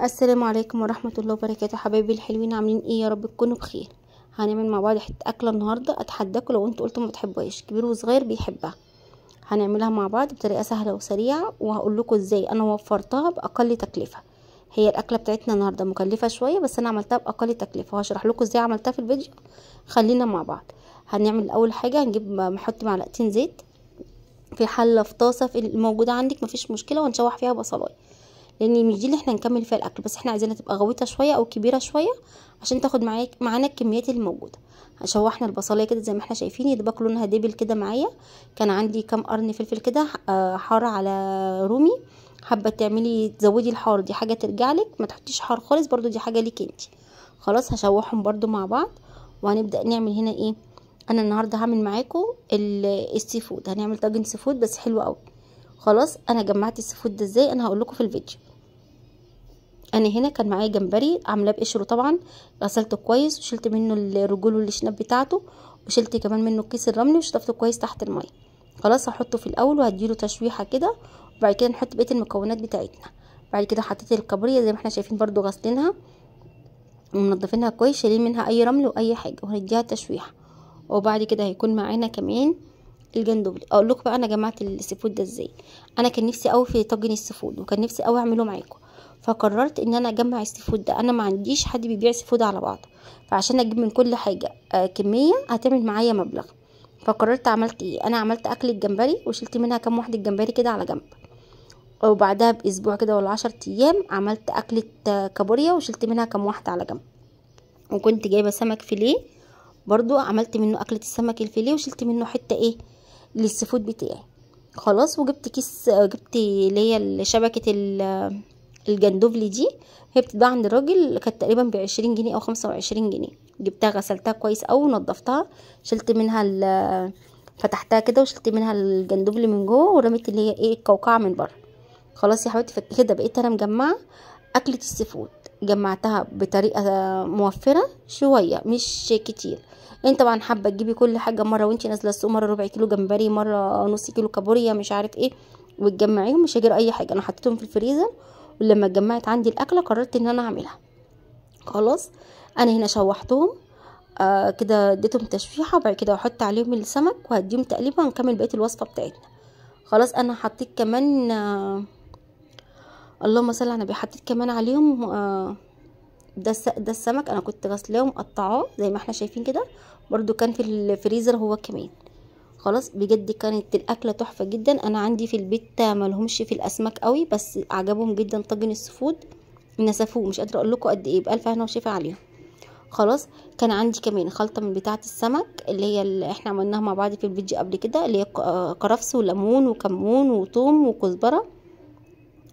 السلام عليكم ورحمة الله وبركاته. حبايبي الحلوين، عاملين ايه؟ يا رب تكونوا بخير. هنعمل مع بعض حته اكله النهارده، اتحداكم لو انتوا قلتوا ما بتحبوهاش، كبير وصغير بيحبها. هنعملها مع بعض بطريقه سهله وسريعه، وهقول لكم ازاي انا وفرتها باقل تكلفه. هي الاكله بتاعتنا النهارده مكلفه شويه، بس انا عملتها باقل تكلفه، وهشرح لكم ازاي عملتها في الفيديو. خلينا مع بعض. هنعمل اول حاجه، نحط معلقتين زيت في حله، في طاسه في الموجوده عندك مفيش مشكله، ونشوح فيها بصلايه، لان مش دي اللي احنا نكمل فيها الاكل، بس احنا عايزينها تبقى غويطه شويه او كبيره شويه عشان تاخد معانا الكميات اللي موجوده. شوحنا البصلايه كده زي ما احنا شايفين، يدبك لونها دبل كده معايا. كان عندي كام قرن فلفل كده حار على رومي. حابه تعملي تزودي الحار، دي حاجه ترجع لك، ما تحطيش حار خالص برضو، دي حاجه ليك انت. خلاص هشوحهم برضو مع بعض، وهنبدا نعمل هنا ايه. انا النهارده هعمل معاكم السي فود، هنعمل طاجن سي فود بس حلو قوي. خلاص انا جمعت السي فود ده ازاي انا هقول لكم في الفيديو. انا هنا كان معايا جمبري عاملاه بقشره، طبعا غسلته كويس وشلت منه الرجول والشناب بتاعته، وشلت كمان منه الكيس الرملي وشطفته كويس تحت الميه. خلاص هحطه في الاول وهديله تشويحه كده، وبعد كده نحط بقيه المكونات بتاعتنا. بعد كده حطيت الكابوريا زي ما احنا شايفين برضو، غاسلينها ومنضفينها كويس، شايلين منها اي رمل واي حاجه، وهنديها تشويحه. وبعد كده هيكون معانا كمان الجندوبلي. اقول لكم بقى انا جمعت السي فود ده ازاي. انا كان نفسي قوي في طاجن السي فود، وكان نفسي قوي اعمله معاكم، فقررت ان انا اجمع السي فود ده. انا ما عنديش حد بيبيع سي فود على بعضه، فعشان اجيب من كل حاجه كميه هتعمل معايا مبلغ. فقررت عملت ايه، انا عملت اكل الجمبري وشلت منها كام واحده جمبري كده على جنب. وبعدها باسبوع كده ولا 10 ايام عملت اكله كابوريا وشلت منها كام واحده على جنب. وكنت جايبه سمك فيليه برضو، عملت منه اكله السمك الفيليه وشلت منه حته ايه للسي فود بتاعي. خلاص وجبت كيس، جبت اللي هي شبكه الجندوفلي دي، هي بتتباع عند الراجل، كانت تقريبا ب20 جنيه او 25 جنيه. جبتها غسلتها كويس اوي ونضفتها، شلت منها فتحتها كده وشلت منها الجندوفلي من جوه، ورميت اللي هي ايه القوقعه من بره. خلاص يا حبيبتي، كده بقيت انا مجمعه اكله السي فود. جمعتها بطريقه موفره شويه مش كتير. انت طبعا حابه تجيبي كل حاجه مره وانتي نازله السوق، مره ربع كيلو جمبري، مره نص كيلو كابوريا، مش عارف ايه، وتجمعيهم، مش هجير اي حاجه. انا حطيتهم في الفريزر، ولما اتجمعت عندي الاكله قررت ان انا اعملها. خلاص انا هنا شوحتهم كده، اديتهم تشويحه، وبعد كده احط عليهم السمك وهديهم تقليبه، ونكمل بقيه الوصفه بتاعتنا. خلاص انا حطيت كمان اللهم صل على النبي، حطيت كمان عليهم ده السمك انا كنت غسلاه ومقطعاه زي ما احنا شايفين كده، برضو كان في الفريزر هو كمان. خلاص بجد كانت الاكله تحفه جدا. انا عندي في البيت مالهمش في الاسماك قوي، بس عجبهم جدا طاجن السفود، نسفوه مش قادره اقول لكم قد ايه، بالف هنا وشفا عليهم. خلاص كان عندي كمان خلطه من بتاعه السمك اللي هي اللي احنا عملناها مع بعض في الفيديو قبل كده، اللي هي كرفس وليمون وكمون وثوم وكزبره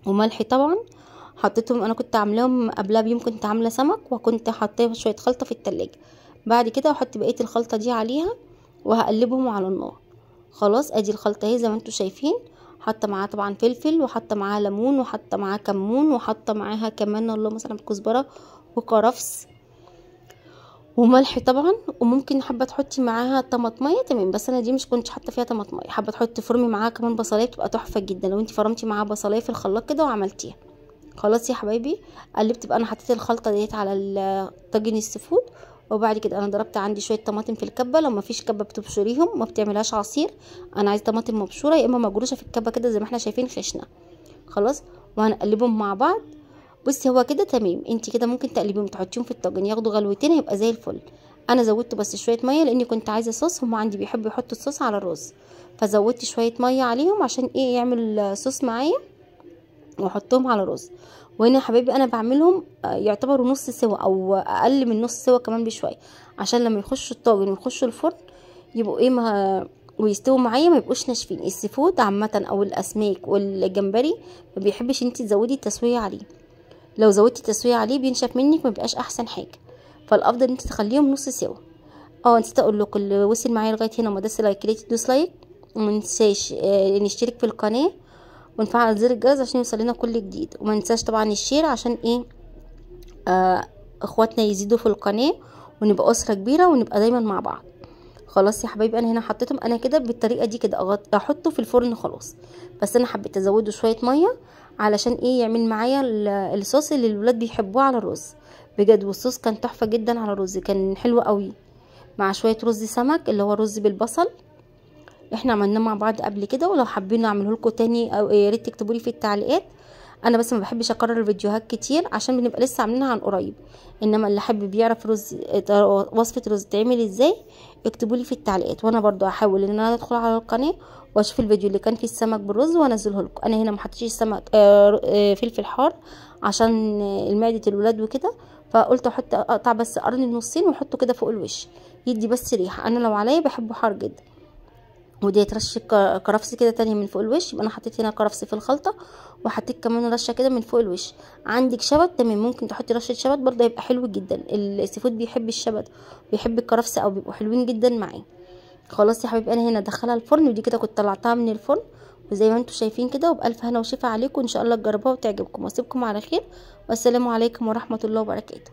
وملح طبعا. حطيتهم، انا كنت عاملاهم قبلها بيوم، كنت عامله سمك وكنت حاطه شويه خلطه في التلاجة. بعد كده احط بقيه الخلطه دي عليها وهقلبهم على النار. خلاص ادي الخلطه اهي زي ما انتم شايفين، حاطه معاها طبعا فلفل، وحاطه معاها ليمون، وحاطه معاها كمون، وحاطه معاها كمان اللهم صل على كزبره وكرفس وملح طبعا. وممكن حابه تحطي معاها طماطميه تمام، بس انا دي مش كنتش حاطه فيها طماطميه. حابه تحطي فرمي معاها كمان بصلايه بتبقى تحفه جدا، لو انت فرمتي معاها بصلايه في الخلاط كده وعملتيها. خلاص يا حبايبي قلبت بقى، انا حطيت الخلطه ديت على طاجن السفود. وبعد كده انا ضربت عندي شويه طماطم في الكبه، لو ما فيش كبه بتبشريهم، ما بتعملهاش عصير. انا عايزه طماطم مبشوره يا اما مجروشه في الكبه كده زي ما احنا شايفين خشنه. خلاص وهنقلبهم مع بعض. بصي هو كده تمام، انت كده ممكن تقلبيهم تحطيهم في الطاجن ياخدوا غلوتين، هيبقى زي الفل. انا زودت بس شويه ميه لاني كنت عايزه صوص، هم عندي بيحبوا يحطوا الصوص على الرز، فزودت شويه ميه عليهم عشان ايه يعمل صوص معايا، واحطهم على رز. وهنا يا حبايبي انا بعملهم يعتبروا نص سوا او اقل من نص سوا كمان بشويه، عشان لما يخشوا الطاجن ويخشوا الفرن يبقوا ايه ويستووا معايا، ما يبقوش ناشفين. السي فود عامه او الاسماك والجمبري ما بيحبش انت تزودي التسويه عليه، لو زودتي تسويه عليه بينشف منك، ما بيبقاش احسن حاجه. فالافضل انت تخليهم نص سوا. نسيت اقول لكم، اللي وصل معايا لغايه هنا وما داس لايك ليه تدوس لايك، وما ننساش نشترك في القناه ونفعل زر الجرس عشان يوصلنا كل جديد. وما ننساش طبعا الشير عشان ايه اخواتنا يزيدوا في القناه، ونبقى اسره كبيره ونبقى دايما مع بعض. خلاص يا حبايبي انا هنا حطيتهم، انا كده بالطريقه دي كده احطه في الفرن خلاص. بس انا حبيت ازوده شويه ميه علشان ايه يعمل معايا الصوص اللي الولاد بيحبوه على الرز بجد. والصوص كان تحفه جدا على الرز، كان حلو قوي مع شويه رز سمك اللي هو رز بالبصل. احنا عملناه مع بعض قبل كده، ولو حابين اعمله لكم تاني او يا ريت تكتبوا لي في التعليقات. انا بس ما بحبش اكرر الفيديوهات كتير عشان بنبقى لسه عاملينها عن قريب، انما اللي حابب بيعرف رز وصفه رز تعمل ازاي اكتبوا لي في التعليقات، وانا برضو هحاول ان انا ادخل على القناه واشوف الفيديو اللي كان فيه السمك بالرز وانزله لكم. انا هنا ما حطيتش السمك فلفل حار عشان معده الولاد وكده، فقلت احط اقطع بس قرن النصين واحطه كده فوق الوش يدي بس ريحه. انا لو عليا بحبه حار جدا. ودي رشه كرفس كده تانية من فوق الوش. يبقى انا حطيت هنا كرفس في الخلطه، وحطيت كمان رشه كده من فوق الوش. عندك شبت تمام، ممكن تحطي رشه شبت برضه يبقى حلو جدا. السي فود بيحب الشبت وبيحب الكرفس او بيبقوا حلوين جدا معاه. خلاص يا حبايبي انا هنا ادخلها الفرن، ودي كده كنت طلعتها من الفرن وزي ما انتم شايفين كده، وبالف هنا وشفا عليكم ان شاء الله تجربوها وتعجبكم. واسيبكم على خير، والسلام عليكم ورحمه الله وبركاته.